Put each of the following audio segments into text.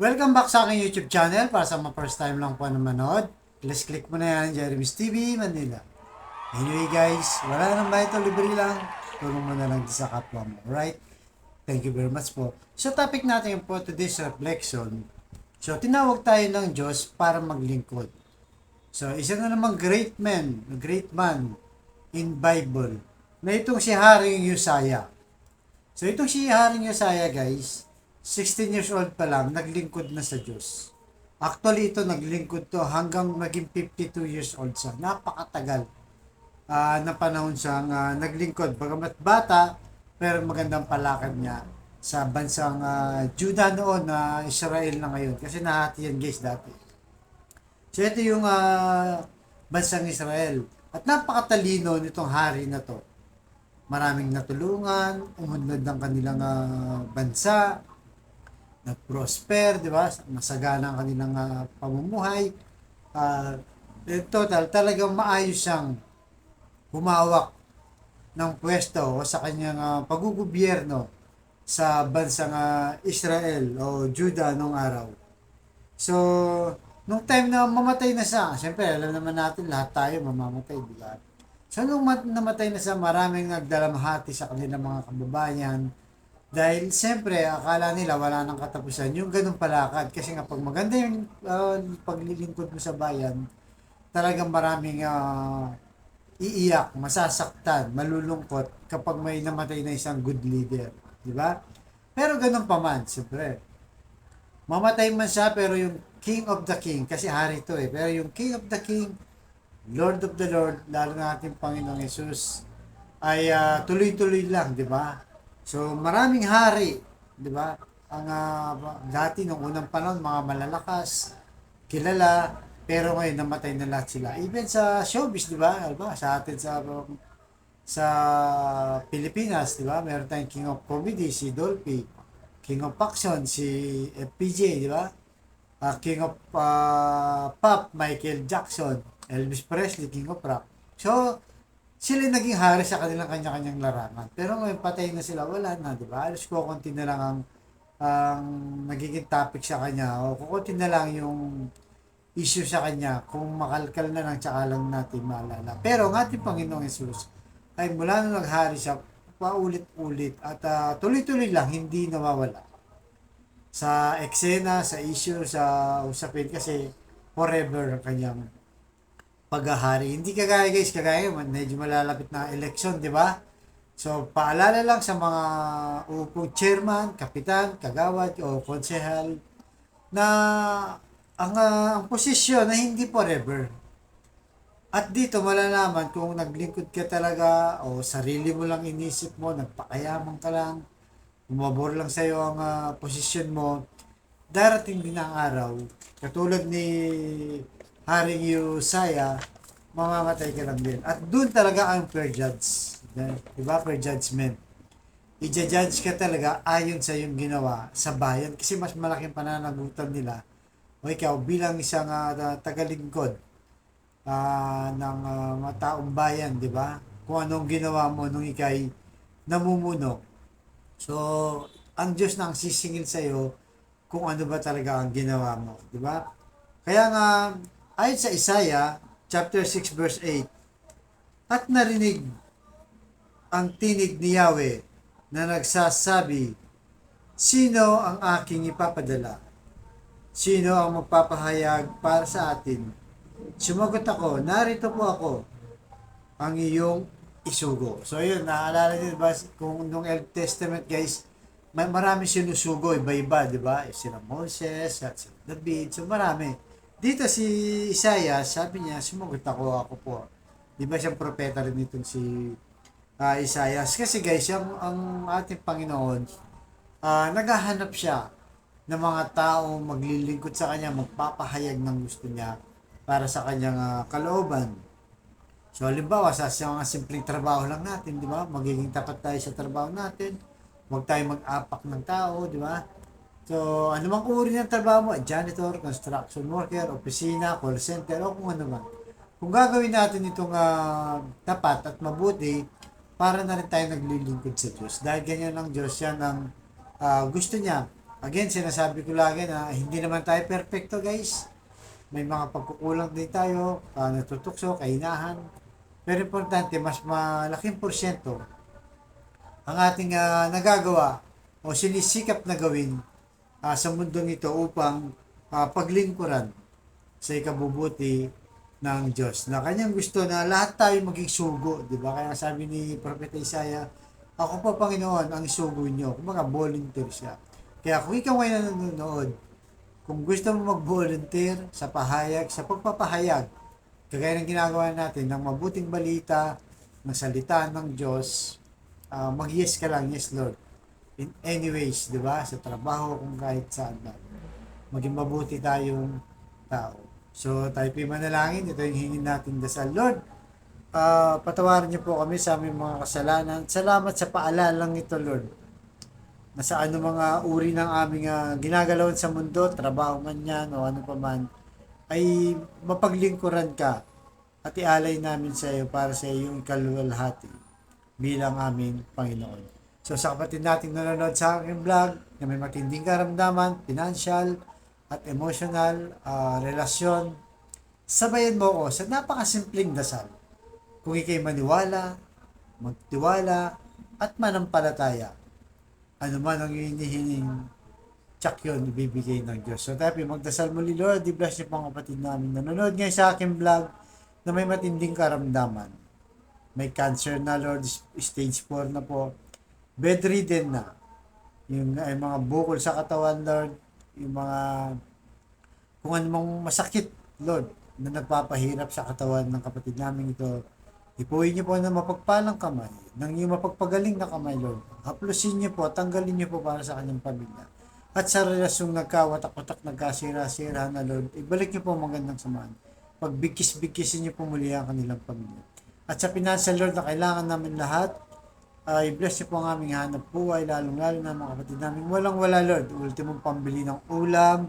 Welcome back sa aking YouTube channel. Para sa mga first time lang po na manood, please click mo na yan, Jeremy's TV, Manila. Anyway guys, wala nang bayad ito, libre lang. Tulong mo na lang sa kapwa mo, right? Thank you very much po. So topic natin po today's reflection. So tinawag tayo ng Diyos para maglingkod. So isa na namang great man in Bible na itong si Haring Uzziah. So itong si Haring Uzziah guys, 16 years old pa lang, naglingkod na sa Diyos. Actually, ito naglingkod to hanggang maging 52 years old siya. Napakatagal na panahon siyang naglingkod. Bagamat bata, pero magandang palakad niya sa bansang Judah noon na Israel na ngayon. Kasi nahati yan guys dati. So ito yung bansang Israel. At napakatalino nitong hari na to. Maraming natulungan, umunlad ng kanilang bansa, nag-prosper, di ba? Masagana ang kanilang pamumuhay. In total, talagang maayos siyang humawak ng pwesto o sa kanyang paggugobyerno sa bansang Israel o Judah nung araw. So, nung time na mamatay na siya, siyempre alam naman natin lahat tayo mamamatay, di ba? So, nung namatay na siya, maraming nagdalamhati sa kanilang mga kababayan. Dahil siyempre, akala nila wala nang katapusan yung ganung palakad. Kasi nga pag maganda yung paglilingkod mo sa bayan, talagang maraming iiyak, masasaktan, malulungkot kapag may namatay na isang good leader. Di ba? Pero ganun pa man, siyempre. Mamatay man siya, pero yung King of the King, kasi hari to pero yung King of the King, Lord of the Lord, lalo na ating Panginoong Yesus, ay tuloy-tuloy lang, di ba? So, maraming hari, di ba? Ang dati nung unang panahon, mga malalakas, kilala, pero ngayon namatay na lahat sila. Even sa showbiz, di ba? Alba, sa atin sa Pilipinas, di ba? Meron tayong King of Comedy, si Dolphy. King of Action, si FPJ, di ba? King of Pop, Michael Jackson. Elvis Presley, King of Rock. So, sila naging hari sa kanilang kanya-kanyang larangan. Pero ngayon patay na sila, wala na, di ba? Alos kukunti na lang ang nagiging topic sa kanya o kukunti na lang yung issue sa kanya kung makalkal na lang tsaka lang natin maalala. Pero ang ating Panginoong Yesus ay mula nung naghari siya paulit-ulit at tuloy-tuloy lang, hindi nawawala. Sa eksena, sa issue, sa usapin kasi forever ang kanyang paghahari. Hindi kagaya guys, kagaya medyo malalapit na election, di ba? So, paalala lang sa mga upong chairman, kapitan, kagawad o konsehal na ang posisyon na hindi forever. At dito malalaman kung naglingkod ka talaga o sarili mo lang inisip mo, nagpakayaman ka lang, umabor lang sa'yo ang posisyon mo, darating din ang araw, katulad ni Haring Uzziah, mamamatay ka lang din. At doon talaga ang fair judge. Diba? Fair judgment. I-judge ka talaga ayon sa iyong ginawa sa bayan. Kasi mas malaking pananagutan nila o ikaw bilang isang tagalingkod ng mga taong bayan, di ba? Kung anong ginawa mo nung ikay namumuno. So, ang Diyos na ang sisingil sa iyo kung ano ba talaga ang ginawa mo, di ba? Kaya nga, ayon sa Isaiah, chapter 6, verse 8, at narinig ang tinig ni Yahweh na nagsasabi, sino ang aking ipapadala? Sino ang magpapahayag para sa atin? Sumagot ako, narito po ako, ang iyong isugo. So yun, naalala niyo ba kung nung Old Testament guys, may marami sinusugo, iba-iba, di ba? Sila Moses, at sila David, so marami. Dito si Isaiah, sabi niya, sumagot ako po. Di ba siyang propeta rin itong si Isaiah? Kasi guys, ang ating Panginoon, naghahanap siya ng mga tao maglilingkod sa kanya, magpapahayag ng gusto niya para sa kanyang kalooban. So, halimbawa, sa mga simpleng trabaho lang natin, di ba? Magiging tapat tayo sa trabaho natin. Huwag tayo mag-apak ng tao, di ba? So, anumang uri ng trabaho mo, janitor, construction worker, opisina, call center, o kung ano man. Kung gagawin natin itong tapat at mabuti, para na rin tayo naglilingkod sa Diyos. Dahil ganyan ang Diyos, yan ang gusto niya Again, sinasabi ko lagi na hindi naman tayo perfecto guys. May mga pagkukulang din tayo, natutukso, kainahan. Pero importante, mas malaking porsyento ang ating nagagawa o sinisikap na gawin sa mundong ito upang paglingkuran sa ikabubuti ng Diyos. Na kanyang gusto na lahat tayo maging sugo, di ba? Kaya sabi ni Propeta Isaiah, ako po Panginoon ang sugo niyo. Kumbaga volunteer siya. Kaya kung ikaw ay nanonood, kung gusto mo mag-volunteer sa pahayag, sa pagpapahayag, kagaya ng ginagawa natin ng mabuting balita, ng salita ng Diyos, mag-yes ka lang, yes Lord. In anyways, di ba? Sa trabaho, kung kahit saan ba. Maging mabuti tayong tao. So, tayo po'y manalangin. Ito yung hingin natin dasal. Lord, patawarin niyo po kami sa aming mga kasalanan. Salamat sa paalalang ito, Lord. Na sa ano mga uri ng aming ginagalawan sa mundo, trabaho man yan o ano pa man, ay mapaglingkuran ka at ialay namin sa iyo para sa iyong ikaluwalhati bilang aming Panginoon. So sa kapatid nating nanonood sa aking vlog na may matinding karamdaman, financial at emotional, relasyon, sabayan mo ko sa napakasimpleng dasal. Kung ikay maniwala, magtiwala, at manampalataya, ano man ang hinihiling, tsak yun, ibibigay ng Diyos. So tayo magdasal muli, Lord, i-bless niyo po ang kapatid namin nanonood ngayon sa aking vlog na may matinding karamdaman. May cancer na, Lord, stage 4 na po. Bedridden na. Yung mga bukol sa katawan, Lord, yung mga kung anong masakit, Lord, na nagpapahirap sa katawan ng kapatid namin ito, ipuhin niyo po ng mapagpalang kamay, ng iyong mapagpagaling na kamay, Lord. Haplusin niyo po, tanggalin niyo po para sa kanyang pamilya. At sa relasyong nagkawatak-watak, nagkasira-sira na, Lord, ibalik niyo po magandang samahan. Pagbigkis-bigkisin niyo po muli ang kanilang pamilya. At sa financial, Lord, na kailangan namin lahat, i-bless niyo po ang aming hanap buhay, lalong-lalo na mga kapatid namin. Walang-wala, Lord. Ultimong pambili ng ulam,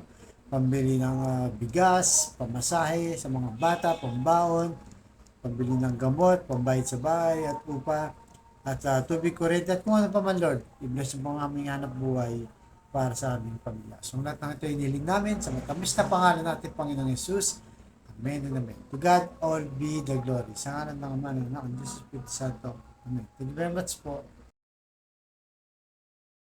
pambili ng bigas, pamasahe sa mga bata, pambaon, pambili ng gamot, pambayad sa bahay at upa, at tubig kuryente at kung ano pa man, Lord. I-bless mo ang aming hanap buhay para sa aming pamilya. So lahat ng ito iniling namin sa matamis na pangalan natin, Panginoong Yesus. Amen and amen. To God all be the glory. Sa ngalan ng Ama ng Anak ng Diyos Espiritu Santo. Amen. Thank you very much po.